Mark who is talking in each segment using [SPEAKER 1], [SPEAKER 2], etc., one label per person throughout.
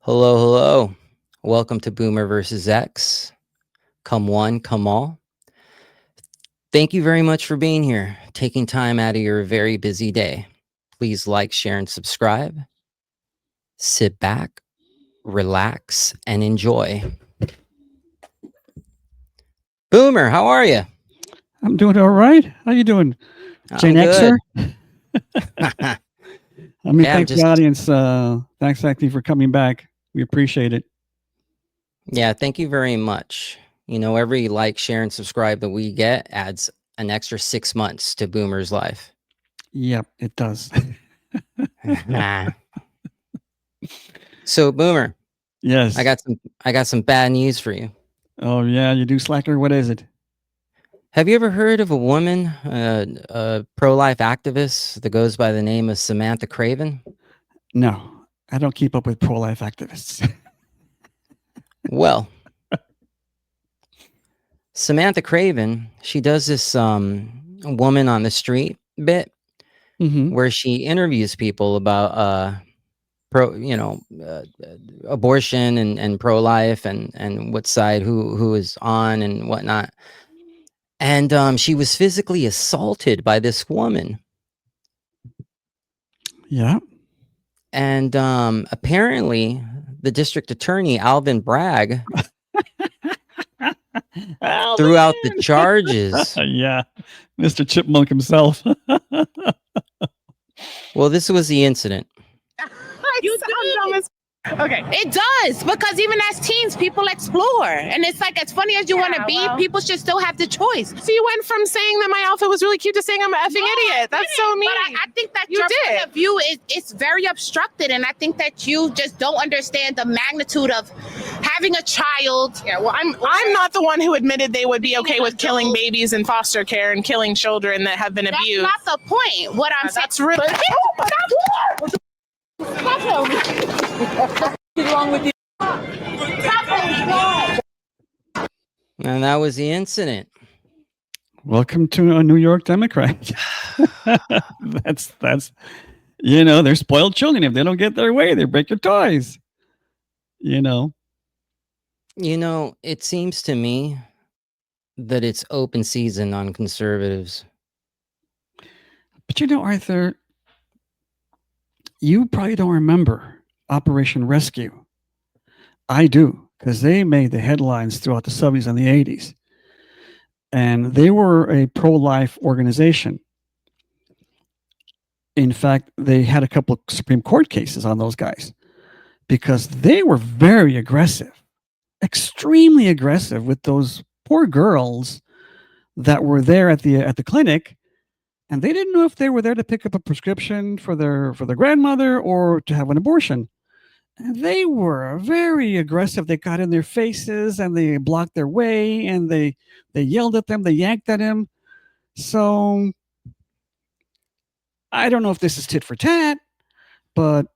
[SPEAKER 1] Hello, hello. Welcome to Boomer versus X. Come one, come all. Thank you very much for being here, taking time out of your very busy day. Please like, share, and subscribe. Sit back, relax, and enjoy. Boomer, how are you?
[SPEAKER 2] I'm doing all right. How you doing, Gen Xer? I mean,
[SPEAKER 1] Yeah,
[SPEAKER 2] thanks the audience. Thanks, actually, for coming back. We appreciate it.
[SPEAKER 1] Yeah, thank you very much. You know, every like, share, and subscribe that we get adds an extra 6 months to Boomer's life.
[SPEAKER 2] Yep, it does.
[SPEAKER 1] So, Boomer,
[SPEAKER 2] Yes.
[SPEAKER 1] I got some bad news for you.
[SPEAKER 2] Oh yeah, you do, Slacker. What is it?
[SPEAKER 1] Have you ever heard of a woman, a pro-life activist that goes by the name of Samantha Craven?
[SPEAKER 2] No, I don't keep up with pro-life activists.
[SPEAKER 1] Well, Samantha Craven, she does this woman on the street bit where she interviews people about abortion and pro-life and what side who is on and whatnot. And she was physically assaulted by this woman.
[SPEAKER 2] Yeah.
[SPEAKER 1] And apparently the district attorney, Alvin Bragg, threw out the charges.
[SPEAKER 2] Yeah, Mr. Chipmunk himself.
[SPEAKER 1] Well, this was the incident.
[SPEAKER 3] You sound dumb as okay. It does, because even as teens, people explore. And it's like, as funny as you want to be, people should still have the choice. So you went from saying that my outfit was really cute to saying I'm an effing idiot. That's so mean. But I think that your point of view is very obstructed. And I think that you just don't understand the magnitude of having a child.
[SPEAKER 4] Yeah, well, I'm not the one who admitted they would be okay with killing babies in foster care and killing children that have been abused.
[SPEAKER 3] That's not the point. What I'm saying.
[SPEAKER 4] That's really...
[SPEAKER 3] What's wrong with you?
[SPEAKER 1] And that was the incident.
[SPEAKER 2] Welcome to a New York Democrat. that's they're spoiled children. If they don't get their way, they break your toys.
[SPEAKER 1] It seems to me that it's open season on conservatives.
[SPEAKER 2] But Arthur, you probably don't remember Operation Rescue. I do, because they made the headlines throughout the 70s and the 80s. And they were a pro-life organization. In fact, they had a couple of Supreme Court cases on those guys because they were very aggressive, extremely aggressive with those poor girls that were there at the clinic. And they didn't know if they were there to pick up a prescription for their grandmother or to have an abortion. And they were very aggressive. They got in their faces and they blocked their way and they yelled at them. They yanked at him. So I don't know if this is tit for tat, but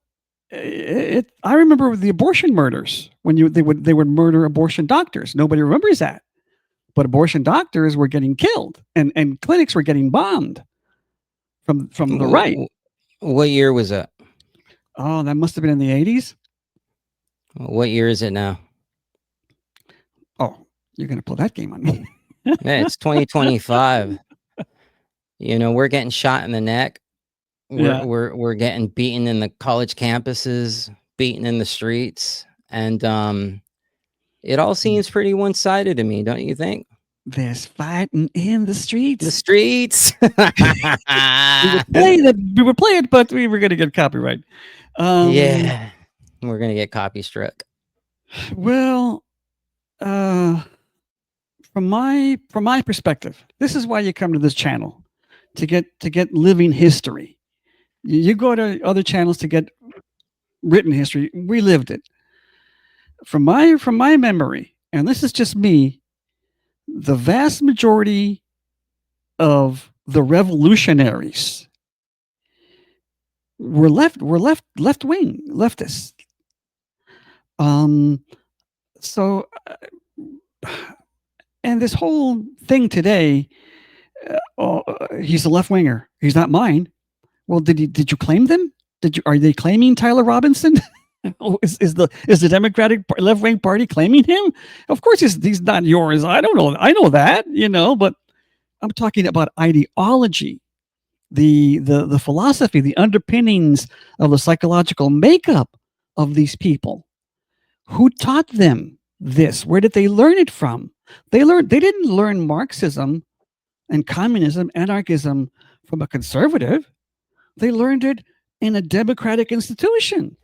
[SPEAKER 2] I remember the abortion murders when they would murder abortion doctors. Nobody remembers that, but abortion doctors were getting killed and clinics were getting bombed from the right.
[SPEAKER 1] What year was that?
[SPEAKER 2] Oh, that must have been in the 80s.
[SPEAKER 1] What year is it now?
[SPEAKER 2] Oh, you're going to pull that game on me.
[SPEAKER 1] Yeah, it's 2025. We're getting shot in the neck. We're getting beaten in the college campuses, beaten in the streets. And it all seems pretty one-sided to me, don't you think?
[SPEAKER 2] There's fighting in the streets.
[SPEAKER 1] The streets.
[SPEAKER 2] We would play it, but we were going to get copyright.
[SPEAKER 1] Yeah, we're going to get copy struck.
[SPEAKER 2] Well, from my perspective, this is why you come to this channel, to get living history. You go to other channels to get written history. We lived it. From my memory, and this is just me, the vast majority of the revolutionaries were left wing leftists. So, and this whole thing today, he's a left winger. He's not mine. Well, did you claim them? Are they claiming Tyler Robinson? Oh, is the Democratic left wing party claiming him? Of course, he's not yours. I don't know. I know that, but I'm talking about ideology, the philosophy, the underpinnings of the psychological makeup of these people. Who taught them this? Where did they learn it from? They didn't learn Marxism and communism, anarchism from a conservative. They learned it in a democratic institution.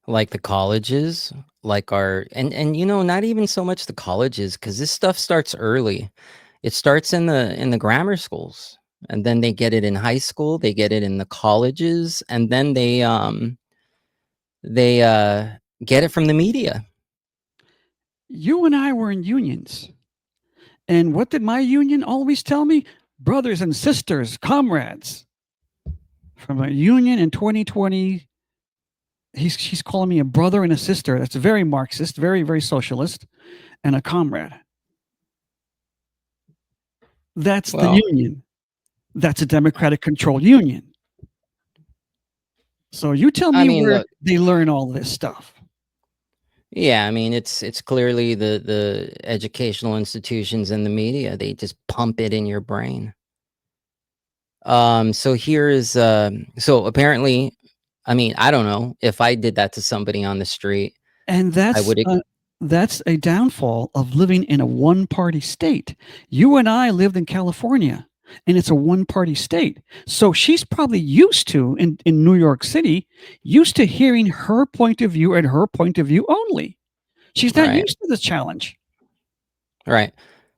[SPEAKER 1] Like the colleges, like and not even so much the colleges, because this stuff starts early. It starts in the grammar schools, and then they get it in high school, they get it in the colleges, and then they get it from the media.
[SPEAKER 2] You and I were in unions. And what did my union always tell me? Brothers and sisters, comrades. From a union in 2020, she's calling me a brother and a sister. That's very Marxist, very, very socialist, and a comrade. That's the union. That's a democratic controlled union. So you tell me where they learn all this stuff.
[SPEAKER 1] Yeah, I mean, it's clearly the educational institutions and the media. They just pump it in your brain. So here is so apparently, I mean, I don't know if I did that to somebody on the street,
[SPEAKER 2] and that's a downfall of living in a one-party state. You and I lived in California, and it's a one-party state. So she's probably used to, in New York City, used to hearing her point of view and her point of view only. She's not used to this challenge.
[SPEAKER 1] Right.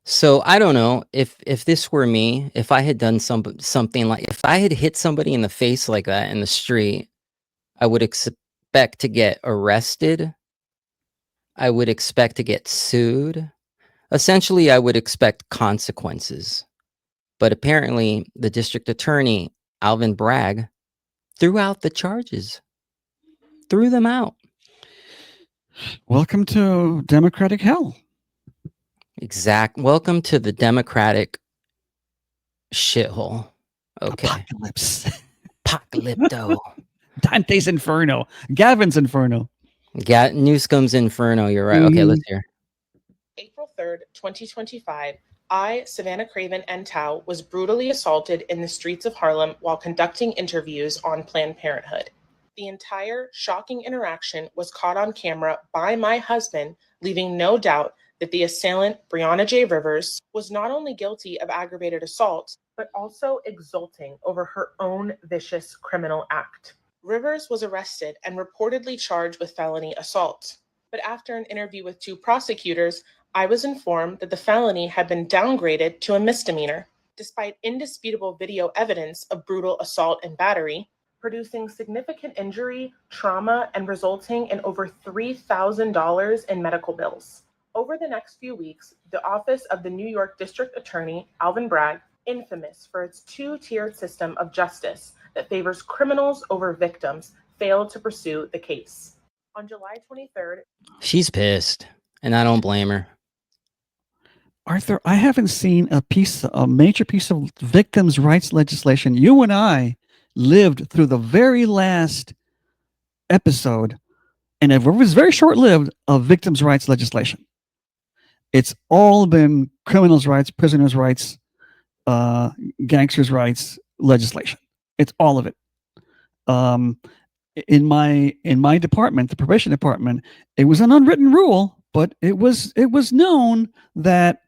[SPEAKER 1] So I don't know if this were me, if I had done something like, if I had hit somebody in the face like that in the street, I would expect to get arrested. I would expect to get sued. Essentially, I would expect consequences. But apparently, the district attorney, Alvin Bragg, threw out the charges. Threw them out.
[SPEAKER 2] Welcome to Democratic hell.
[SPEAKER 1] Welcome to the Democratic shithole. Okay.
[SPEAKER 2] Apocalypse.
[SPEAKER 1] Apocalypto.
[SPEAKER 2] Dante's Inferno. Gavin's Inferno.
[SPEAKER 1] Newscome's Inferno. You're right. Okay, let's hear.
[SPEAKER 4] April 3rd, 2025. I, Savannah Craven N. Tao, was brutally assaulted in the streets of Harlem while conducting interviews on Planned Parenthood. The entire shocking interaction was caught on camera by my husband, leaving no doubt that the assailant, Breonna J. Rivers, was not only guilty of aggravated assault, but also exulting over her own vicious criminal act. Rivers was arrested and reportedly charged with felony assault. But after an interview with 2 prosecutors, I was informed that the felony had been downgraded to a misdemeanor, despite indisputable video evidence of brutal assault and battery, producing significant injury, trauma, and resulting in over $3,000 in medical bills. Over the next few weeks, the Office of the New York District Attorney, Alvin Bragg, infamous for its 2-tiered system of justice that favors criminals over victims, failed to pursue the case. On July 23rd,
[SPEAKER 1] she's pissed, and I don't blame her.
[SPEAKER 2] Arthur, I haven't seen a major piece of victims' rights legislation. You and I lived through the very last episode, and it was very short-lived, of victims' rights legislation. It's all been criminals' rights, prisoners' rights, gangsters' rights legislation. It's all of it. In my department, the probation department, it was an unwritten rule, but it was known that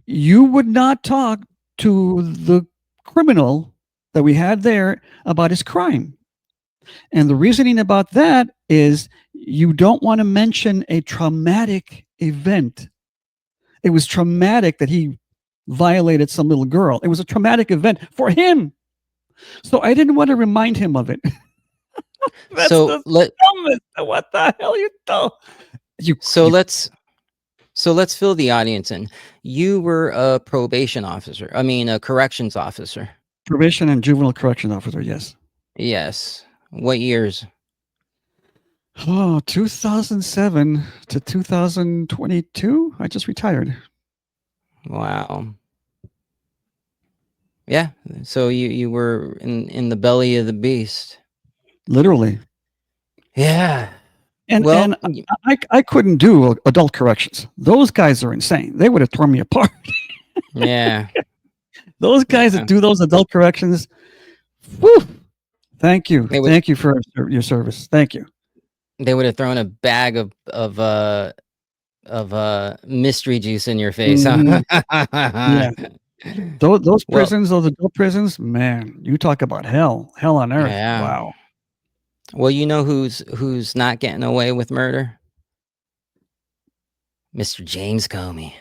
[SPEAKER 2] you would not talk to the criminal that we had there about his crime. And the reasoning about that is you don't want to mention a traumatic event. It was traumatic that he violated some little girl. It was a traumatic event for him. So I didn't want to remind him of it. That's dumbest. What the hell you do?
[SPEAKER 1] Let's fill the audience in. You were a probation officer. I mean, a corrections officer.
[SPEAKER 2] Probation and juvenile correction officer, yes.
[SPEAKER 1] Yes. What years?
[SPEAKER 2] 2007 to 2022. I just retired.
[SPEAKER 1] Wow. Yeah. So you were in the belly of the beast.
[SPEAKER 2] Literally.
[SPEAKER 1] Yeah.
[SPEAKER 2] And
[SPEAKER 1] Well,
[SPEAKER 2] I couldn't do adult corrections. Those guys are insane. They would have torn me apart.
[SPEAKER 1] yeah.
[SPEAKER 2] Those guys
[SPEAKER 1] Yeah.
[SPEAKER 2] that do those adult corrections, whew, thank you.
[SPEAKER 1] They would
[SPEAKER 2] Thank you for your service. Thank you.
[SPEAKER 1] they would have thrown a bag of mystery juice in your face, huh?
[SPEAKER 2] Yeah. Those
[SPEAKER 1] Well,
[SPEAKER 2] prisons, those adult prisons, man, you talk about hell on earth.
[SPEAKER 1] yeah.
[SPEAKER 2] Wow.
[SPEAKER 1] Well, you know who's not getting away with murder? Mr. James Comey.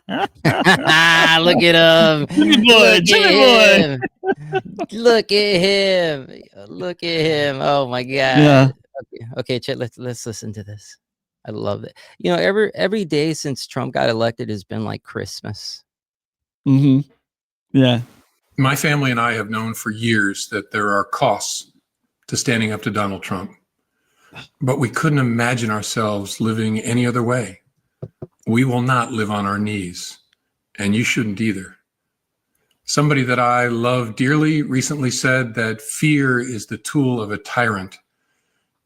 [SPEAKER 1] Look at him.
[SPEAKER 2] Jimmy boy, Jimmy boy.
[SPEAKER 1] Look at him. Look at him. Oh my God.
[SPEAKER 2] Yeah.
[SPEAKER 1] Okay, Chet, let's listen to this. I love it. You know, every day since Trump got elected has been like Christmas.
[SPEAKER 2] Mm-hmm. Yeah.
[SPEAKER 5] My family and I have known for years that there are costs to standing up to Donald Trump, but we couldn't imagine ourselves living any other way. We will not live on our knees, and you shouldn't either. Somebody that I love dearly recently said that fear is the tool of a tyrant,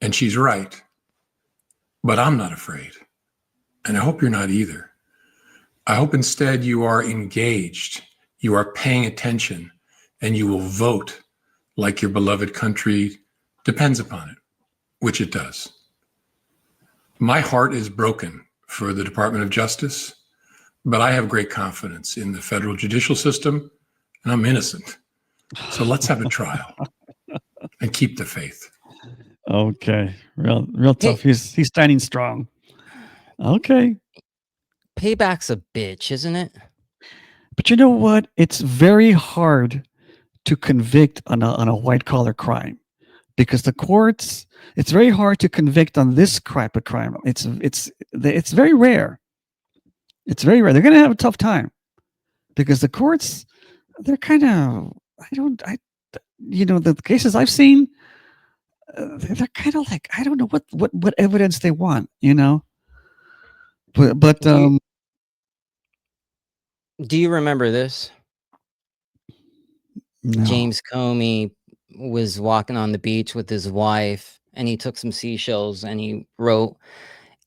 [SPEAKER 5] and she's right. But I'm not afraid, and I hope you're not either. I hope instead you are engaged, you are paying attention, and you will vote like your beloved country depends upon it, which it does. My heart is broken for the Department of Justice, but I have great confidence in the federal judicial system, and I'm innocent. So let's have a trial and keep the faith.
[SPEAKER 2] Okay. Real tough.
[SPEAKER 1] Hey.
[SPEAKER 2] He's standing strong. Okay.
[SPEAKER 1] Payback's a bitch, isn't it?
[SPEAKER 2] But you know what? It's very hard to convict on a white collar crime because the courts. It's very hard to convict on this type of crime. It's very rare. It's very rare. They're going to have a tough time because the courts. They're kind of. The cases I've seen. They're kind of like I don't know what evidence they want. But
[SPEAKER 1] Do you remember this?
[SPEAKER 2] no.
[SPEAKER 1] James Comey was walking on the beach with his wife, and he took some seashells and he wrote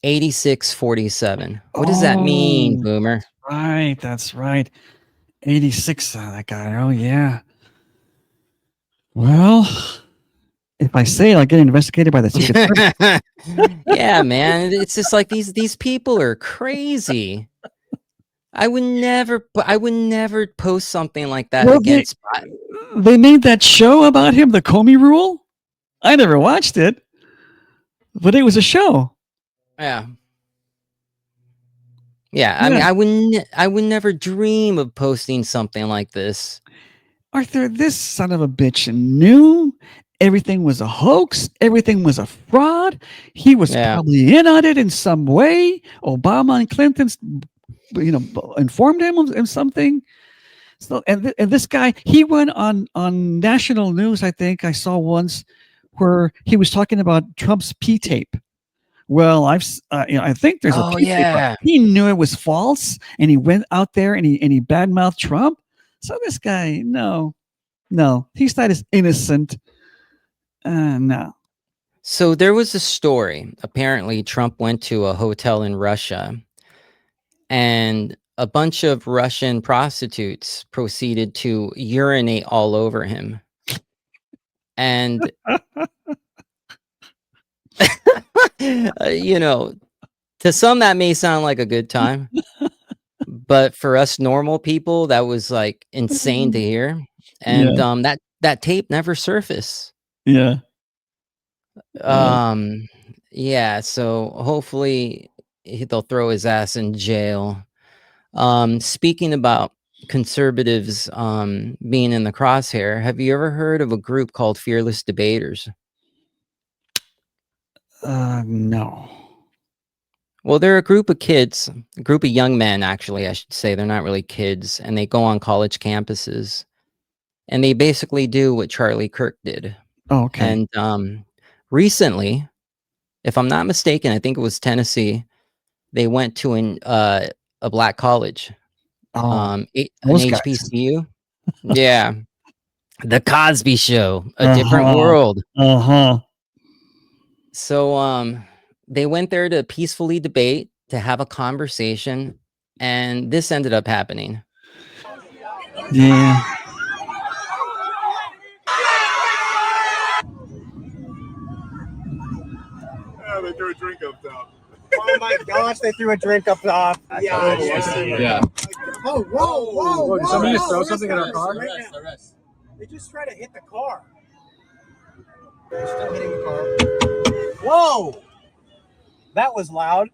[SPEAKER 1] 8647. What does that mean,
[SPEAKER 2] Oh,
[SPEAKER 1] Boomer?
[SPEAKER 2] Right, that's right. 86. That guy. Oh yeah. Well, if I say it, I'll get investigated by the Secret Service.
[SPEAKER 1] Yeah, man. It's just like these people are crazy. I would never post something like that
[SPEAKER 2] Well,
[SPEAKER 1] against.
[SPEAKER 2] they made that show about him, the Comey Rule. I never watched it, but it was a show.
[SPEAKER 1] Yeah. Yeah, I mean, I would never dream of posting something like this.
[SPEAKER 2] Arthur, this son of a bitch knew everything was a hoax. Everything was a fraud. He was probably in on it in some way. Obama and Clinton, informed him of something. So, and this guy, he went on national news. I think I saw once where he was talking about Trump's P tape. Well, I think there's a P tape. But he knew it was false, and he went out there and he badmouthed Trump. So this guy, no, he's not as innocent. No.
[SPEAKER 1] So there was a story. Apparently, Trump went to a hotel in Russia, and a bunch of Russian prostitutes proceeded to urinate all over him. And, to some that may sound like a good time, but for us normal people, that was like insane to hear. And that tape never surfaced.
[SPEAKER 2] Yeah.
[SPEAKER 1] Yeah. So hopefully they'll throw his ass in jail. Speaking about conservatives being in the crosshair, have you ever heard of a group called Fearless Debaters?
[SPEAKER 2] No.
[SPEAKER 1] Well, they're a group of kids, a group of young men, actually, I should say. They're not really kids, and they go on college campuses, and they basically do what Charlie Kirk did.
[SPEAKER 2] Oh, okay.
[SPEAKER 1] And recently, if I'm not mistaken, I think it was Tennessee, they went to a black college, an HPCU. Yeah. The Cosby Show, a different world. So they went there to peacefully debate, to have a conversation, and this ended up happening.
[SPEAKER 2] Yeah.
[SPEAKER 6] Yeah, they threw a drink up top. Oh my gosh, they threw a drink up top.
[SPEAKER 7] Yeah.
[SPEAKER 6] Oh, whoa.
[SPEAKER 7] Did somebody just throw something in our car?
[SPEAKER 6] Arrest. They just tried to hit the car. They're still hitting the car. Whoa! That was loud.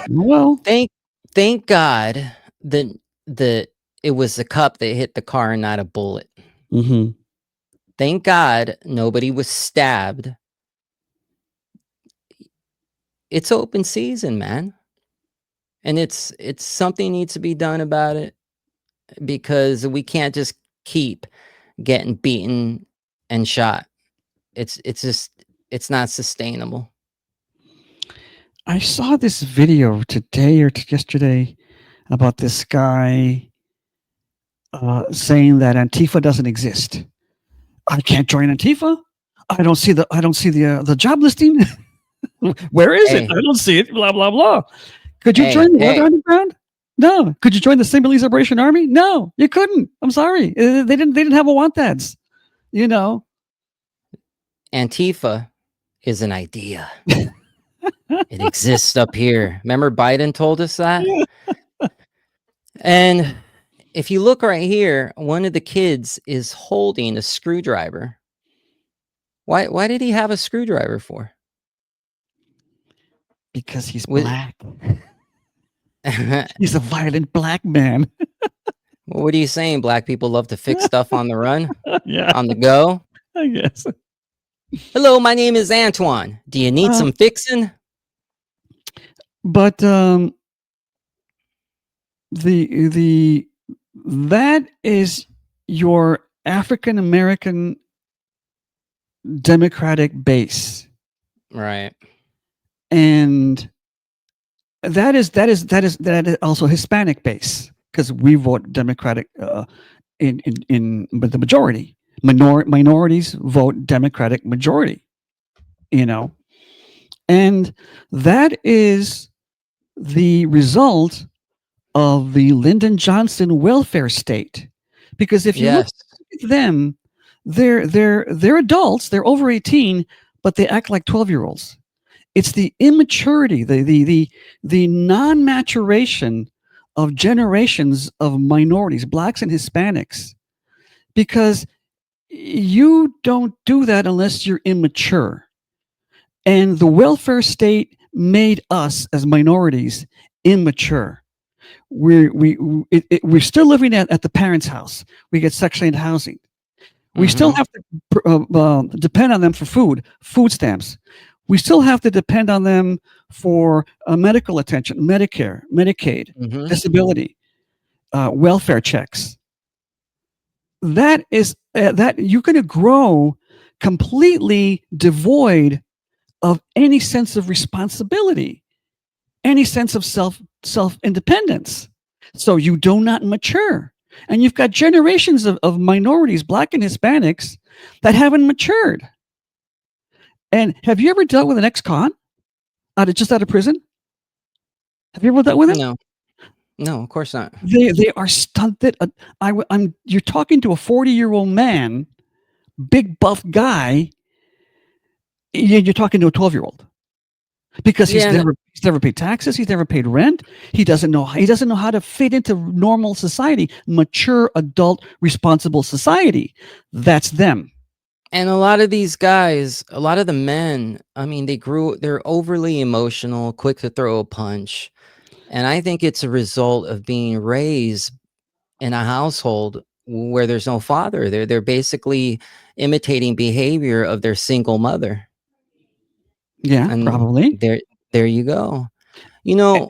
[SPEAKER 2] Well,
[SPEAKER 1] Thank God that it was the cup that hit the car and not a bullet.
[SPEAKER 2] mm-hmm.
[SPEAKER 1] Thank God nobody was stabbed. It's open season, man. And it's something needs to be done about it, because we can't just keep getting beaten and shot. It's not sustainable.
[SPEAKER 2] I saw this video today or yesterday about this guy saying that Antifa doesn't exist. I can't join Antifa. I don't see the job listing. Where is it? I don't see it. Blah blah blah. Could you join the Weather Underground? No. Could you join the Sinhalese Liberation Army? No, you couldn't. I'm sorry. They didn't have a want ads. You know.
[SPEAKER 1] Antifa is an idea. It exists up here. Remember Biden told us that? And if you look right here, one of the kids is holding a screwdriver. Why did he have a screwdriver for?
[SPEAKER 2] Because he's black. He's a violent black man.
[SPEAKER 1] What are you saying? Black people love to fix stuff on the run?
[SPEAKER 2] Yeah.
[SPEAKER 1] On the go?
[SPEAKER 2] I guess.
[SPEAKER 1] Hello, my name is Antoine. Do you need some fixing?
[SPEAKER 2] But that is your African American Democratic base,
[SPEAKER 1] right?
[SPEAKER 2] And that is also Hispanic base, because we vote Democratic in the majority. Minorities vote Democratic majority. You know, and that is the result of the Lyndon Johnson welfare state. Because if you look at them, they're adults, they're over 18, but they act like 12-year-olds. It's the immaturity, the non-maturation of generations of minorities, blacks and Hispanics. Because you don't do that unless you're immature. And the welfare state made us as minorities immature. We're still living at the parents' house. We get Section 8 housing. We still have to depend on them for food stamps. We still have to depend on them for medical attention, Medicare, Medicaid, disability, welfare checks. That is that you're going to grow completely devoid of any sense of responsibility, any sense of self-independence. So you do not mature. And you've got generations of minorities, black and Hispanics, that haven't matured. And have you ever dealt with an ex-con just out of prison? Have you ever dealt with him?
[SPEAKER 1] No, of course not.
[SPEAKER 2] They are stunted. You're talking to a 40-year-old man, big buff guy. You're talking to a 12-year-old, because he's never paid taxes. He's never paid rent. He doesn't know how to fit into normal society, mature, adult, responsible society. That's them.
[SPEAKER 1] And a lot of these guys, a lot of the men, I mean, they're overly emotional, quick to throw a punch. And I think it's a result of being raised in a household where there's no father. They're basically imitating behavior of their single mother.
[SPEAKER 2] Yeah, and probably.
[SPEAKER 1] There you go. You know,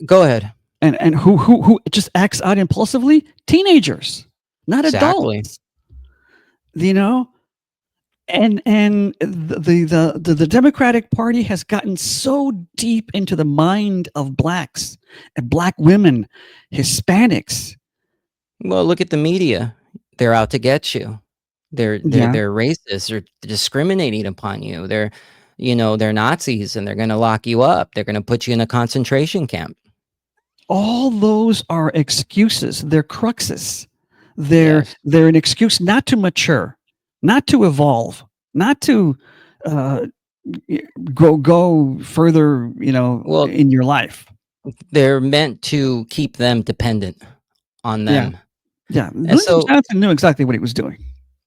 [SPEAKER 1] go ahead.
[SPEAKER 2] And who just acts out impulsively? Teenagers, not adults. You know, and the Democratic Party has gotten so deep into the mind of blacks and black women, Hispanics,
[SPEAKER 1] Well, look at the media. They're out to get you. They're
[SPEAKER 2] Yeah.
[SPEAKER 1] they're racist. They're discriminating upon you. They're Nazis, and they're going to lock you up. They're going to put you in a concentration camp.
[SPEAKER 2] All those are excuses. They're cruxes. They're
[SPEAKER 1] Yes.
[SPEAKER 2] they're an excuse not to mature, not to evolve, not to uh, go further.
[SPEAKER 1] Well,
[SPEAKER 2] In your life.
[SPEAKER 1] they're meant to keep them dependent on
[SPEAKER 2] Yeah.
[SPEAKER 1] them.
[SPEAKER 2] Yeah.
[SPEAKER 1] And
[SPEAKER 2] Lyndon
[SPEAKER 1] so,
[SPEAKER 2] Johnson knew exactly what he was doing.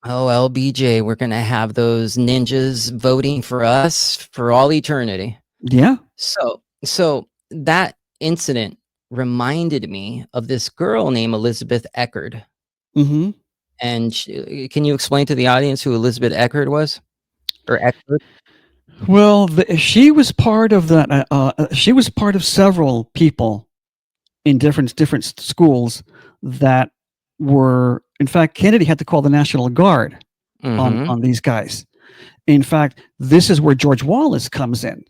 [SPEAKER 1] oh, LBJ, we're going to have those ninjas voting for us for all eternity.
[SPEAKER 2] Yeah.
[SPEAKER 1] So that incident reminded me of this girl named Elizabeth Eckford.
[SPEAKER 2] Mm-hmm.
[SPEAKER 1] And can you explain to the audience who Elizabeth Eckford was? Or Eckford?
[SPEAKER 2] Well, she was part of that. She was part of several people in different schools that were. In fact, Kennedy had to call the National Guard on these guys. In fact, this is where George Wallace comes in.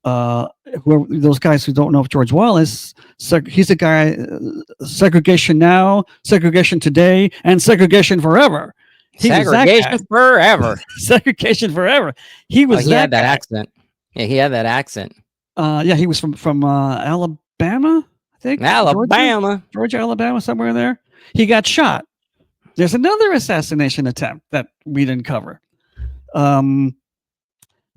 [SPEAKER 2] Those guys who don't know of George Wallace, he's a guy, segregation now, segregation today, and segregation forever. He
[SPEAKER 1] Segregation forever.
[SPEAKER 2] Segregation forever. He was
[SPEAKER 1] he had that accent. Yeah, he had that accent.
[SPEAKER 2] Yeah, he was from Alabama, I think.
[SPEAKER 1] Alabama.
[SPEAKER 2] Georgia, Alabama, somewhere in there. He got shot. There's another assassination attempt that we didn't cover.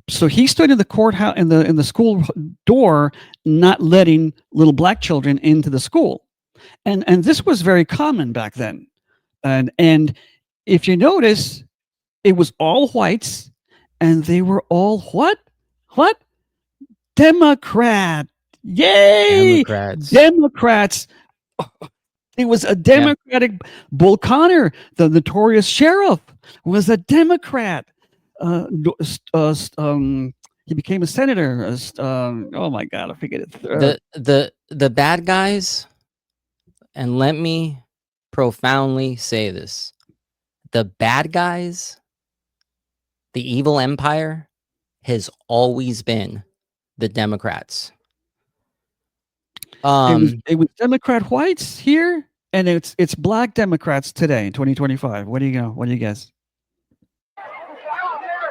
[SPEAKER 2] So he stood in the courthouse in the school door, not letting little black children into the school, and this was very common back then. And if you notice, it was all whites, and they were all what Democrat. Yay, Democrats. It was a Democratic. Bull Connor, the notorious sheriff, was a Democrat. He became a senator. Oh my God, I forget it.
[SPEAKER 1] The bad guys, and let me profoundly say this: the bad guys, the evil empire, has always been the Democrats.
[SPEAKER 2] It was Democrat whites here, and it's black Democrats today in 2025. What do you guess?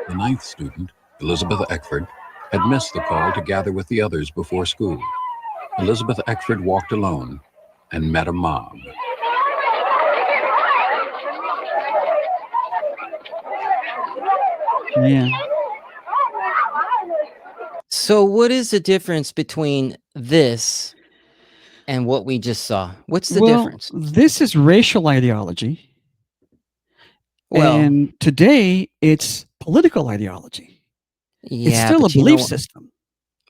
[SPEAKER 8] The 9th student, Elizabeth Eckford, had missed the call to gather with the others before school. Elizabeth Eckford walked alone and met a mob.
[SPEAKER 2] Yeah.
[SPEAKER 1] So what is the difference between this and what we just saw? What's the difference?
[SPEAKER 2] This is racial ideology.
[SPEAKER 1] Well,
[SPEAKER 2] and today it's political ideology.
[SPEAKER 1] Yeah,
[SPEAKER 2] it's still a
[SPEAKER 1] but
[SPEAKER 2] belief system.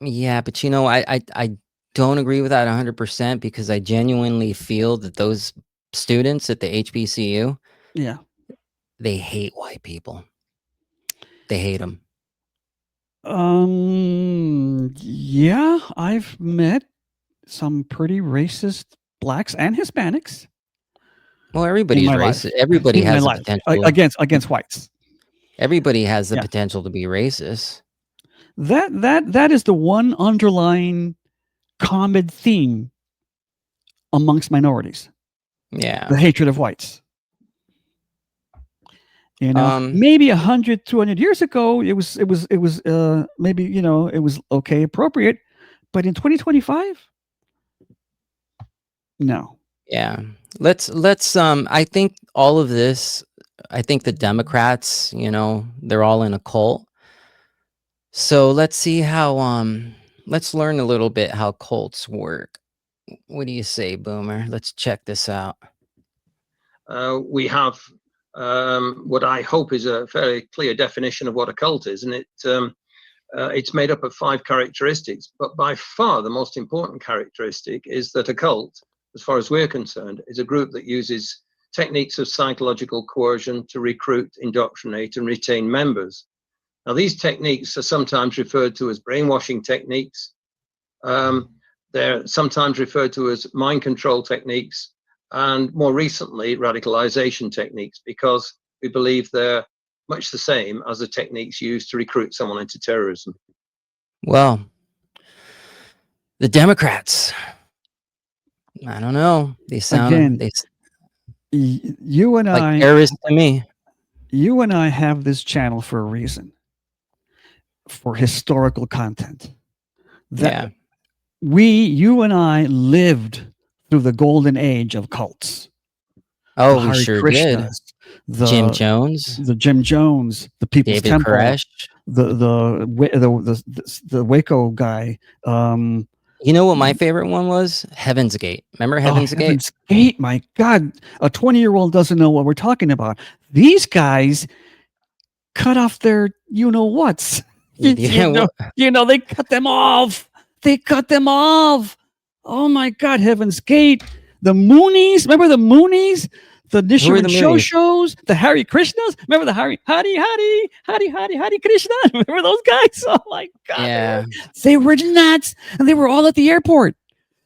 [SPEAKER 1] Yeah, but I don't agree with that 100% because I genuinely feel that those students at the HPCU,
[SPEAKER 2] Yeah.
[SPEAKER 1] they hate white people. They hate them.
[SPEAKER 2] Yeah, I've met some pretty racist blacks and Hispanics.
[SPEAKER 1] Well, everybody's racist. Everybody has the potential
[SPEAKER 2] against whites.
[SPEAKER 1] Everybody has the potential to be racist.
[SPEAKER 2] That is the one underlying common theme amongst minorities.
[SPEAKER 1] Yeah.
[SPEAKER 2] The hatred of whites. You know, maybe 100, 200 years ago, it was maybe, it was okay, appropriate, but in 2025, no.
[SPEAKER 1] Yeah. Let's I think all of this, I think the Democrats, they're all in a cult. So let's see how let's learn a little bit how cults work. What do you say, Boomer? Let's check this out.
[SPEAKER 9] We have what I hope is a fairly clear definition of what a cult is, and it's made up of 5 characteristics. But by far the most important characteristic is that a cult, as far as we're concerned, is a group that uses techniques of psychological coercion to recruit, indoctrinate, and retain members. Now, these techniques are sometimes referred to as brainwashing techniques. They're sometimes referred to as mind control techniques, and more recently, radicalization techniques, because we believe they're much the same as the techniques used to recruit someone into terrorism.
[SPEAKER 1] Well, the Democrats, I don't know. They sound
[SPEAKER 2] You and
[SPEAKER 1] Like terrorists to me.
[SPEAKER 2] You and I have this channel for a reason, for historical content. That you and I lived through the golden age of cults.
[SPEAKER 1] Oh, we sure did. Jim Jones,
[SPEAKER 2] the People's
[SPEAKER 1] David
[SPEAKER 2] Temple,
[SPEAKER 1] Koresh,
[SPEAKER 2] the Waco guy.
[SPEAKER 1] You know what my favorite one was? Heaven's Gate. Remember Heaven's Gate?
[SPEAKER 2] Heaven's Gate, my God. A 20-year-old doesn't know what we're talking about. These guys cut off their you-know-whats. You know, they cut them off. They cut them off. Oh, my God. Heaven's Gate. The Moonies. Remember the Moonies? The Nisharan shows, the Hare Krishnas. Remember the Hare Krishna? Remember those guys? Oh my God!
[SPEAKER 1] Yeah,
[SPEAKER 2] they were nuts, and they were all at the airport.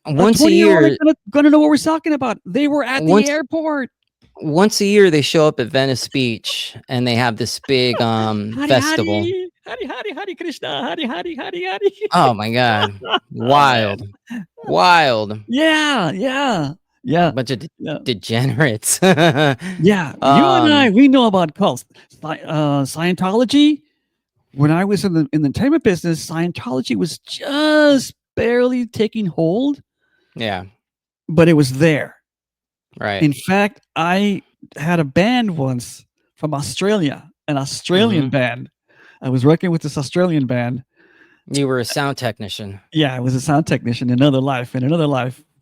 [SPEAKER 1] Once a year,
[SPEAKER 2] gonna know what we're talking about. They were at the airport.
[SPEAKER 1] Once a year, they show up at Venice Beach, and they have this big festival.
[SPEAKER 2] Hare Krishna, Hare.
[SPEAKER 1] Oh my God! Wild.
[SPEAKER 2] Yeah.
[SPEAKER 1] A bunch of degenerates.
[SPEAKER 2] Yeah, you and I, we know about cults. Scientology. When I was in the entertainment business, Scientology was just barely taking hold.
[SPEAKER 1] Yeah,
[SPEAKER 2] but it was there.
[SPEAKER 1] Right.
[SPEAKER 2] In fact, I had a band once from Australia, an Australian band. I was working with this Australian band.
[SPEAKER 1] You were a sound technician.
[SPEAKER 2] Yeah, I was a sound technician in another life,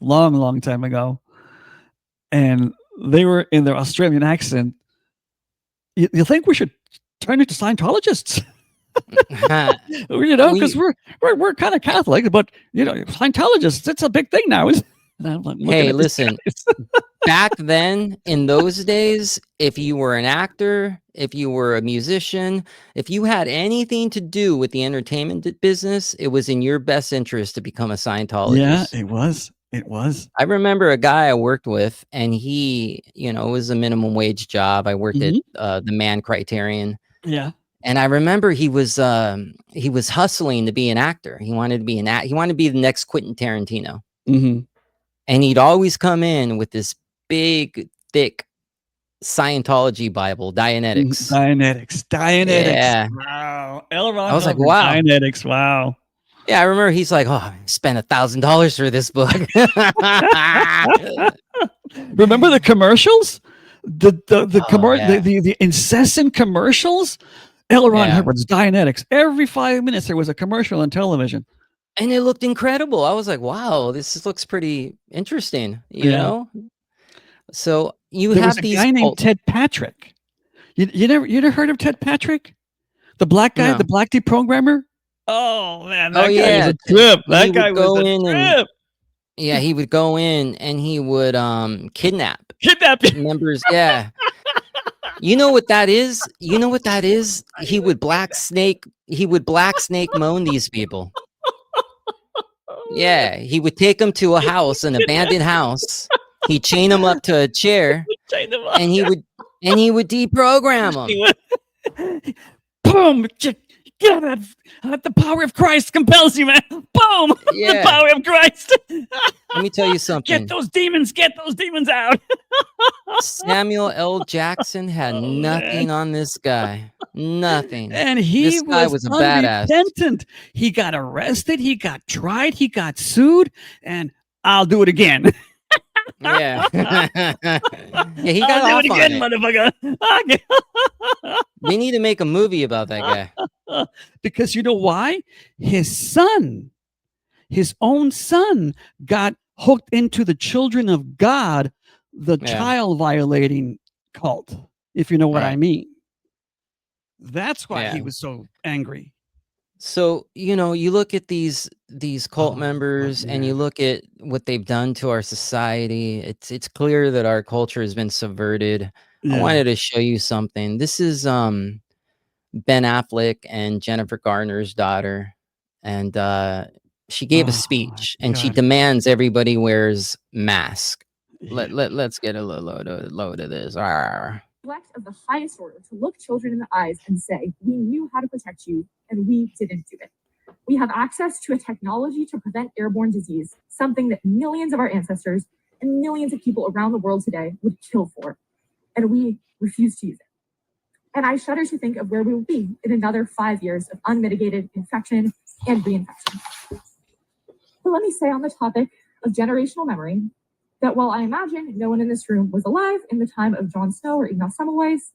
[SPEAKER 2] long time ago. And they were in their Australian accent. You think we should turn into Scientologists? Because we're kind of Catholic, but Scientologists, it's a big thing now.
[SPEAKER 1] Hey, listen, back then, in those days, if you were an actor, if you were a musician, if you had anything to do with the entertainment business, it was in your best interest to become a Scientologist.
[SPEAKER 2] Yeah, it was. I
[SPEAKER 1] remember a guy I worked with, and he, it was a minimum wage job. I worked at the Man Criterion.
[SPEAKER 2] Yeah.
[SPEAKER 1] And I remember he was hustling to be an actor. He wanted to be he wanted to be the next Quentin Tarantino. And he'd always come in with this big, thick Scientology Bible, Dianetics.
[SPEAKER 2] Yeah. Wow. L. Ron
[SPEAKER 1] I was like, wow.
[SPEAKER 2] Dianetics. Wow.
[SPEAKER 1] Yeah, I remember he's like, oh, I spent $1,000 for this book.
[SPEAKER 2] Remember the commercials? The incessant commercials? L. Ron Hubbard's Dianetics. Every 5 minutes there was a commercial on television.
[SPEAKER 1] And it looked incredible. I was like, wow, this looks pretty interesting, you know? So there
[SPEAKER 2] was a guy named Ted Patrick. You never heard of Ted Patrick? The black guy, the black deprogrammer? Oh man, that guy was a trip. That guy was a trip.
[SPEAKER 1] Yeah, he would go in and he would kidnap members. Yeah. You know what that is? He would black snake moan these people. Yeah, he would take them to a house, an abandoned house. He'd chain them up to a chair, and he would deprogram them.
[SPEAKER 2] Boom! Get out of that! The power of Christ compels you, man. Boom!
[SPEAKER 1] Yeah.
[SPEAKER 2] The power of Christ.
[SPEAKER 1] Let me tell you something.
[SPEAKER 2] Get those demons out.
[SPEAKER 1] Samuel L. Jackson had nothing on this guy. Nothing.
[SPEAKER 2] And
[SPEAKER 1] this guy was a badass.
[SPEAKER 2] Unrepentant. He got arrested. He got tried. He got sued. And I'll do it again.
[SPEAKER 1] Yeah. He got
[SPEAKER 2] I'll
[SPEAKER 1] off
[SPEAKER 2] do it again, motherfucker.
[SPEAKER 1] They need to make a movie about that guy.
[SPEAKER 2] Because you know why? His own son got hooked into the Children of God, the child violating cult, if you know what I mean. That's why he was so angry.
[SPEAKER 1] So, you look at these cult members and you look at what they've done to our society. It's clear that our culture has been subverted. I wanted to show you something. This is Ben Affleck and Jennifer Garner's daughter. And she gave a speech and she demands everybody wears mask. Let's get a little load of this.
[SPEAKER 10] Of the highest order to look children in the eyes and say, we knew how to protect you and we didn't do it. We have access to a technology to prevent airborne disease, something that millions of our ancestors and millions of people around the world today would kill for, and we refuse to use it. And I shudder to think of where we will be in another 5 years of unmitigated infection and reinfection. But let me say on the topic of generational memory that while I imagine no one in this room was alive in the time of Jon Snow or Ignaz Semmelweis,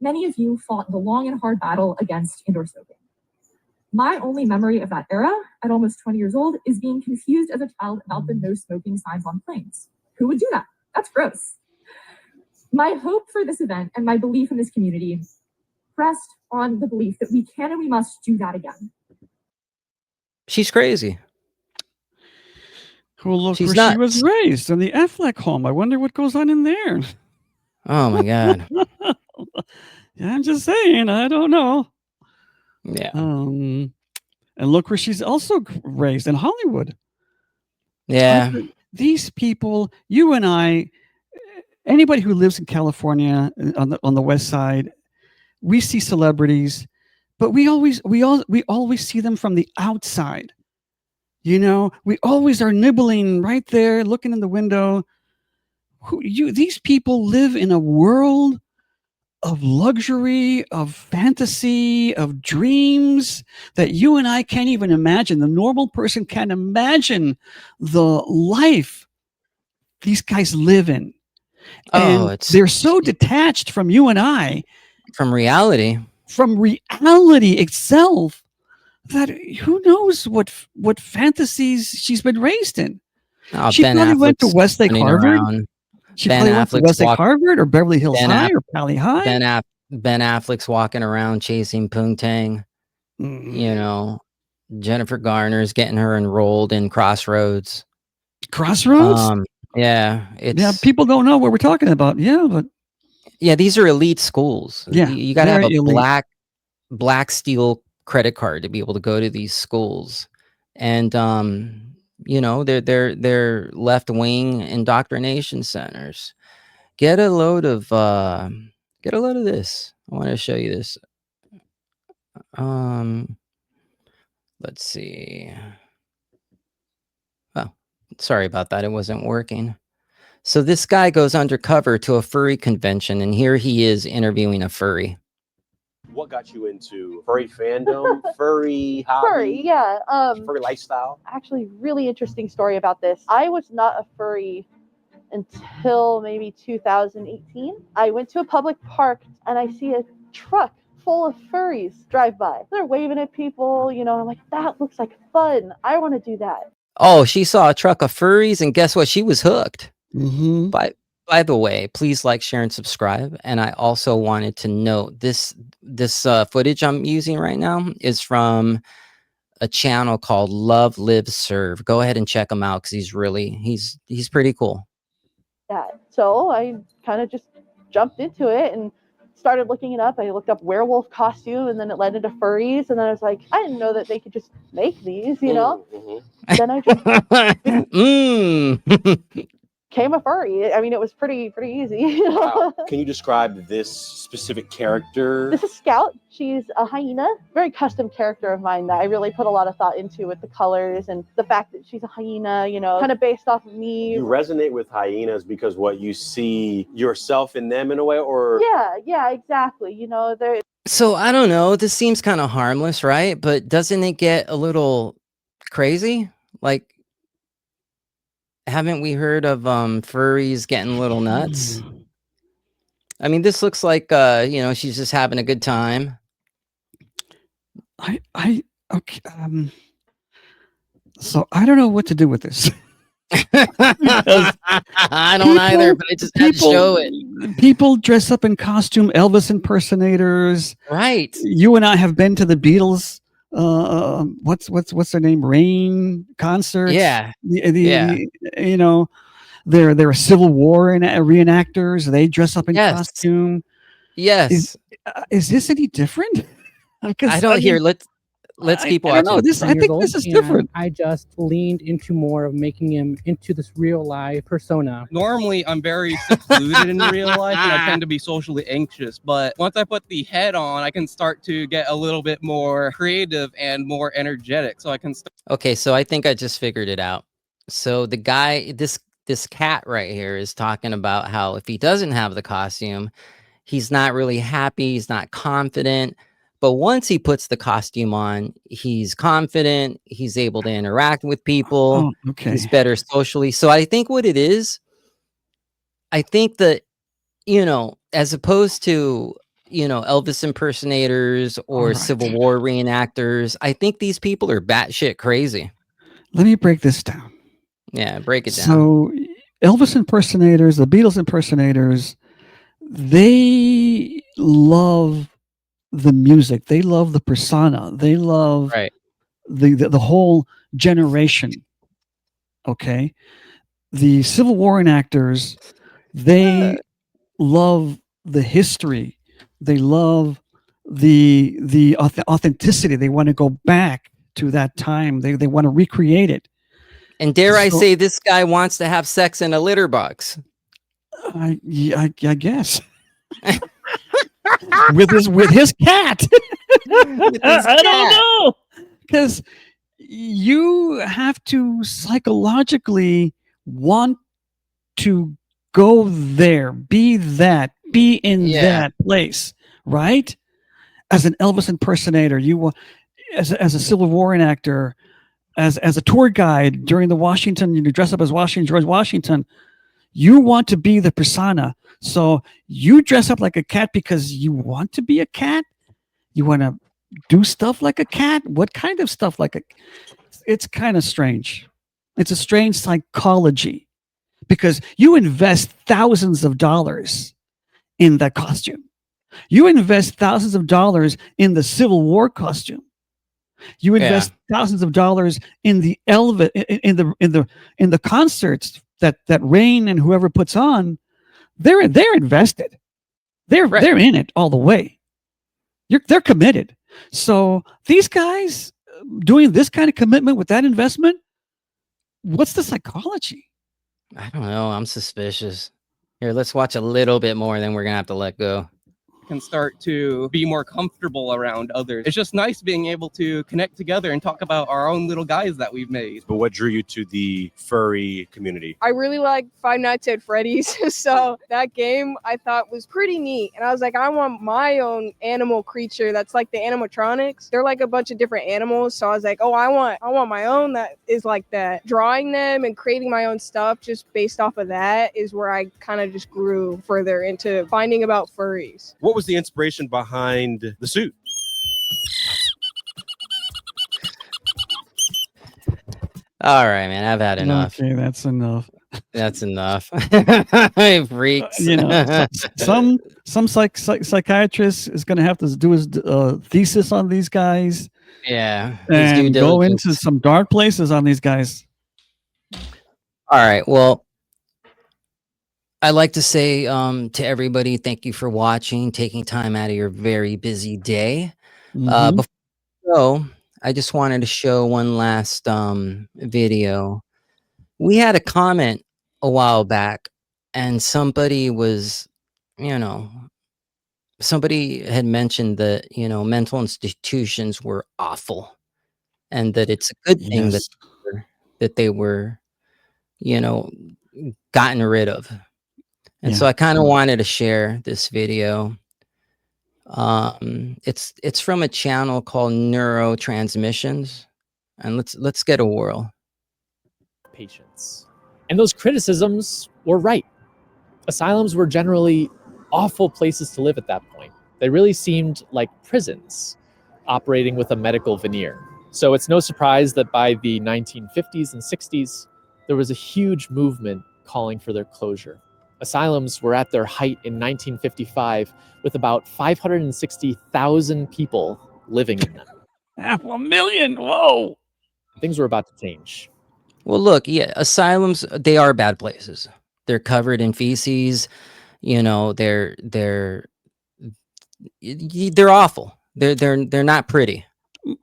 [SPEAKER 10] many of you fought the long and hard battle against indoor smoking. My only memory of that era, at almost 20 years old, is being confused as a child about the no smoking signs on planes. Who would do that? That's gross. My hope for this event and my belief in this community rest on the belief that we can and we must do that again.
[SPEAKER 1] She's crazy.
[SPEAKER 2] Well, look
[SPEAKER 1] She's
[SPEAKER 2] where she was
[SPEAKER 1] nuts.
[SPEAKER 2] raised, in the Affleck home. I wonder what goes on in there.
[SPEAKER 1] Oh my God.
[SPEAKER 2] Yeah, I'm just saying. I don't know.
[SPEAKER 1] Yeah.
[SPEAKER 2] And look where she's also raised, in Hollywood.
[SPEAKER 1] Yeah.
[SPEAKER 2] These people, you and I, anybody who lives in California on the West Side, we see celebrities, but we always see them from the outside. You know, we always are nibbling right there, looking in the window. These people live in a world of luxury, of fantasy, of dreams that you and I can't even imagine. The normal person can't imagine the life these guys live in.
[SPEAKER 1] Oh,
[SPEAKER 2] And they're so detached from you and I,
[SPEAKER 1] from reality
[SPEAKER 2] itself, that who knows what fantasies she's been raised in.
[SPEAKER 1] Oh,
[SPEAKER 2] She
[SPEAKER 1] Ben
[SPEAKER 2] probably went to
[SPEAKER 1] Affleck's
[SPEAKER 2] Westlake
[SPEAKER 1] running
[SPEAKER 2] Harvard.
[SPEAKER 1] around.
[SPEAKER 2] She
[SPEAKER 1] Ben
[SPEAKER 2] probably went to
[SPEAKER 1] Affleck's
[SPEAKER 2] Westlake Harvard or Beverly Hills High or Pali High.
[SPEAKER 1] Ben Affleck's walking around chasing poontang. You know, Jennifer Garner's getting her enrolled in Crossroads.
[SPEAKER 2] Crossroads?
[SPEAKER 1] Yeah,
[SPEAKER 2] people don't know what we're talking about. Yeah, but
[SPEAKER 1] these are elite schools.
[SPEAKER 2] Yeah,
[SPEAKER 1] you got to have a
[SPEAKER 2] elite.
[SPEAKER 1] black steel credit card to be able to go to these schools, and you know, they're left wing indoctrination centers. Get a load of this. I want to show you this. Let's see. Oh, sorry about that. It wasn't working. So this guy goes undercover to a furry convention, and here he is interviewing a furry.
[SPEAKER 11] What got you into furry fandom, furry hobby?
[SPEAKER 12] Furry, yeah.
[SPEAKER 11] Furry lifestyle?
[SPEAKER 12] Actually, really interesting story about this. I was not a furry until maybe 2018. I went to a public park and I see a truck full of furries drive by. They're waving at people, you know, I'm like, that looks like fun. I want to do that.
[SPEAKER 1] Oh, she saw a truck of furries, and guess what? She was hooked.
[SPEAKER 2] Mm-hmm.
[SPEAKER 1] By the way, please like, share, and subscribe. And I also wanted to note this footage I'm using right now is from a channel called Love Live Serve. Go ahead and check him out, because he's pretty cool.
[SPEAKER 12] That. So I kind of just jumped into it and started looking it up. I looked up werewolf costume, and then it led into furries, and then I was like, I didn't know that they could just make these, you know? Then I just became a furry. I mean, it was pretty easy. You know?
[SPEAKER 11] Wow. Can you describe this specific character?
[SPEAKER 12] This is Scout. She's a hyena. Very custom character of mine that I really put a lot of thought into, with the colors and the fact that she's a hyena, you know, kind of based off of me.
[SPEAKER 11] You resonate with hyenas because what you see yourself in them in a way, or?
[SPEAKER 12] Yeah, exactly. You know, they're.
[SPEAKER 1] So I don't know. This seems kind of harmless, right? But doesn't it get a little crazy? Like, haven't we heard of furries getting a little nuts? I mean, this looks like you know, she's just having a good time.
[SPEAKER 2] Okay. So I don't know what to do with this.
[SPEAKER 1] I don't either, but I just had to show it.
[SPEAKER 2] People dress up in costume, Elvis impersonators.
[SPEAKER 1] Right.
[SPEAKER 2] You and I have been to the Beatles. What's their name? Rain concerts.
[SPEAKER 1] Yeah.
[SPEAKER 2] You know, they're Civil War reenactors. They dress up in costume.
[SPEAKER 1] Yes.
[SPEAKER 2] Is this any different?
[SPEAKER 1] I don't hear. Let's keep watching.
[SPEAKER 2] I think this is different.
[SPEAKER 13] I just leaned into more of making him into this real life persona.
[SPEAKER 14] Normally, I'm very secluded in real life, and I tend to be socially anxious. But once I put the head on, I can start to get a little bit more creative and more energetic. So I can.
[SPEAKER 1] Okay, so I think I just figured it out. So the guy, this this cat right here is talking about how if he doesn't have the costume, he's not really happy, he's not confident. But once he puts the costume on, he's confident, he's able to interact with people,
[SPEAKER 2] Oh, okay.
[SPEAKER 1] he's better socially. So I think what it is, I think that, you know, as opposed to, you know, Elvis impersonators or
[SPEAKER 2] All
[SPEAKER 1] Civil
[SPEAKER 2] right.
[SPEAKER 1] War reenactors, I think these people are batshit crazy.
[SPEAKER 2] Let me break this down.
[SPEAKER 1] Yeah, break it down.
[SPEAKER 2] So Elvis impersonators, the Beatles impersonators, they love the music. They love the persona. They love
[SPEAKER 1] Right.
[SPEAKER 2] the whole generation. Okay. The Civil War enactors, they love the history. They love the authenticity. They want to go back to that time. They want to recreate it.
[SPEAKER 1] And dare I
[SPEAKER 2] So-
[SPEAKER 1] say, this guy wants to have sex in a litter box.
[SPEAKER 2] I guess. with his cat. I don't know, because you have to psychologically want to go there, be in
[SPEAKER 1] Yeah.
[SPEAKER 2] that place, right? As an Elvis impersonator, you want as a Civil War enactor, as a tour guide during the Washington, you dress up as George Washington. You want to be the persona. So you dress up like a cat because you want to be a cat? You want to do stuff like a cat? What kind of stuff like a... It's kind of strange. It's a strange psychology because you invest thousands of dollars in that costume. You invest thousands of dollars in the Civil War costume. You invest thousands of dollars in the in the concerts that Rain and whoever puts on. They're invested. They're in it all the way. They're committed. So these guys doing this kind of commitment with that investment, what's the psychology?
[SPEAKER 1] I don't know. I'm suspicious. Here, let's watch a little bit more, then we're gonna have to let go.
[SPEAKER 14] Can start to be more comfortable around others. It's just nice being able to connect together and talk about our own little guys that we've made.
[SPEAKER 11] But what drew you to the furry community?
[SPEAKER 15] I really like Five Nights at Freddy's, so that game I thought was pretty neat. And I was like, I want my own animal creature that's like the animatronics. They're like a bunch of different animals, so I was like, oh, I want my own that is like that. Drawing them and creating my own stuff just based off of that is where I kind of just grew further into finding about furries.
[SPEAKER 11] What was the inspiration behind the suit?
[SPEAKER 1] All right, man. I've had enough.
[SPEAKER 2] Okay, that's enough.
[SPEAKER 1] That's enough. Freaks.
[SPEAKER 2] You know, some psychiatrist is going to have to do his thesis on these guys.
[SPEAKER 1] Yeah.
[SPEAKER 2] And go into some dark places on these guys.
[SPEAKER 1] All right. Well, I'd like to say to everybody, thank you for watching, taking time out of your very busy day.
[SPEAKER 2] Mhm.
[SPEAKER 1] Before we go, I just wanted to show one last video. We had a comment a while back, and somebody was, you know, somebody had mentioned that, you know, mental institutions were awful, and that it's a good thing
[SPEAKER 2] Yes.
[SPEAKER 1] that they were, you know, gotten rid of. And so
[SPEAKER 2] Yeah.
[SPEAKER 1] I kind of wanted to share this video. It's from a channel called Neurotransmissions, and let's get a whirl.
[SPEAKER 16] Patients. And those criticisms were right. Asylums were generally awful places to live at that point. They really seemed like prisons operating with a medical veneer. So it's no surprise that by the 1950s and 60s, there was a huge movement calling for their closure. Asylums were at their height in 1955 with about 560,000 people living in them.
[SPEAKER 2] 500,000. Whoa.
[SPEAKER 16] Things were about to change.
[SPEAKER 1] Well, look, yeah, asylums, they are bad places. They're covered in feces. You know, they're awful. They're not pretty.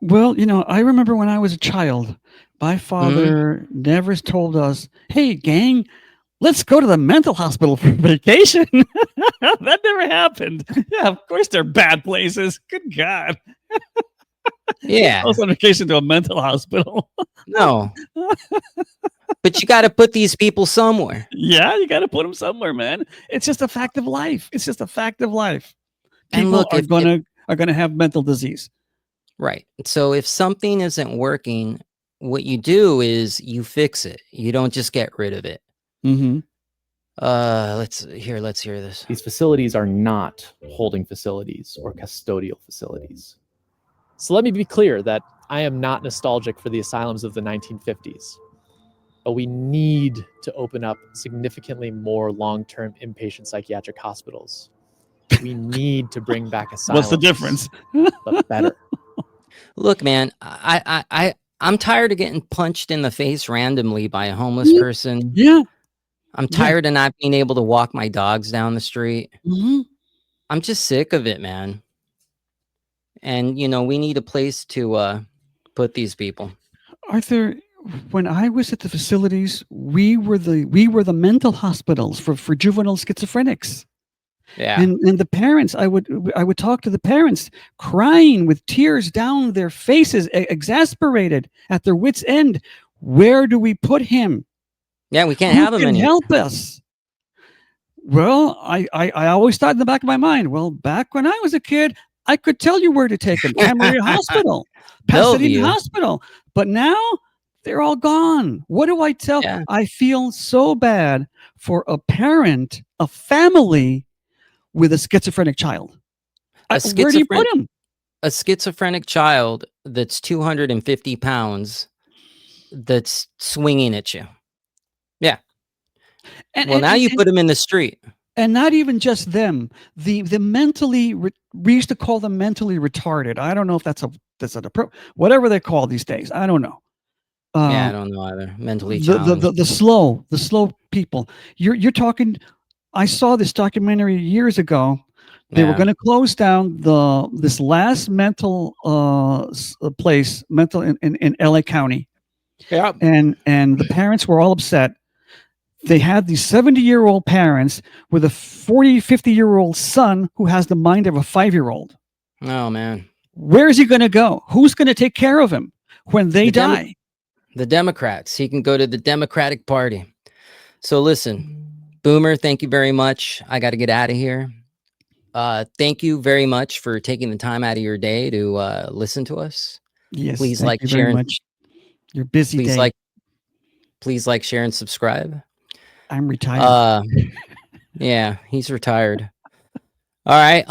[SPEAKER 2] Well, you know, I remember when I was a child, my father never told us, "Hey, gang, let's go to the mental hospital for vacation." That never happened. Yeah, of course they're bad places. Good God.
[SPEAKER 1] Yeah.
[SPEAKER 2] I was on vacation to a mental hospital.
[SPEAKER 1] No. But you got to put these people somewhere.
[SPEAKER 2] Yeah, you got to put them somewhere, man. It's just a fact of life. It's just a fact of life. People
[SPEAKER 1] And look,
[SPEAKER 2] are gonna have mental disease.
[SPEAKER 1] Right. So if something isn't working, what you do is you fix it. You don't just get rid of it.
[SPEAKER 2] Mm-hmm.
[SPEAKER 1] Let's hear this.
[SPEAKER 16] These facilities are not holding facilities or custodial facilities. So let me be clear that I am not nostalgic for the asylums of the 1950s, but we need to open up significantly more long-term inpatient psychiatric hospitals. We need to bring back asylums.
[SPEAKER 2] What's the difference?
[SPEAKER 16] But better.
[SPEAKER 1] Look, man, I'm tired of getting punched in the face randomly by a homeless person.
[SPEAKER 2] Yeah.
[SPEAKER 1] I'm tired of not being able to walk my dogs down the street.
[SPEAKER 2] Mm-hmm.
[SPEAKER 1] I'm just sick of it, man. And we need a place to put these people.
[SPEAKER 2] Arthur, when I was at the facilities, we were the mental hospitals for juvenile schizophrenics.
[SPEAKER 1] Yeah.
[SPEAKER 2] And the parents, I would talk to the parents, crying with tears down their faces, exasperated at their wits' end. Where do we put him?
[SPEAKER 1] Yeah, we can't
[SPEAKER 2] Who
[SPEAKER 1] have him
[SPEAKER 2] can
[SPEAKER 1] anymore.
[SPEAKER 2] help us? Well, I always thought in the back of my mind, well, back when I was a kid, I could tell you where to take him. Camarillo Hospital, Pasadena Hospital. But now they're all gone. What do I tell?
[SPEAKER 1] Yeah.
[SPEAKER 2] I feel so bad for a parent, a family with a schizophrenic child. Where do you put him?
[SPEAKER 1] A schizophrenic child that's 250 pounds that's swinging at you. Yeah. Now you put him in the street.
[SPEAKER 2] And not even just them. The mentally, we used to call them mentally retarded. I don't know if that's whatever they call these days. I don't know.
[SPEAKER 1] Yeah, I don't know either. Mentally challenged.
[SPEAKER 2] The slow people. You're talking. I saw this documentary years ago. They were going to close down this last mental place, in LA County.
[SPEAKER 1] Yeah.
[SPEAKER 2] And the parents were all upset. They had these 70-year-old parents with a 50-year-old son who has the mind of a 5-year-old.
[SPEAKER 1] Oh, man.
[SPEAKER 2] Where is he going to go? Who's going to take care of him when they die?
[SPEAKER 1] The Democrats. He can go to the Democratic Party. So listen, Boomer, thank you very much. I got to get out of here. Thank you very much for taking the time out of your day to listen to us.
[SPEAKER 2] Yes,
[SPEAKER 1] please
[SPEAKER 2] thank you very much. Your busy day.
[SPEAKER 1] Please like, share, and subscribe.
[SPEAKER 2] I'm retired.
[SPEAKER 1] Yeah, he's retired. All right.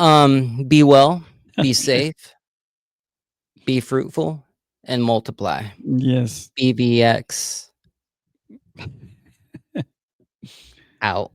[SPEAKER 1] Be well, be safe, be fruitful, and multiply.
[SPEAKER 2] Yes.
[SPEAKER 1] BVX out.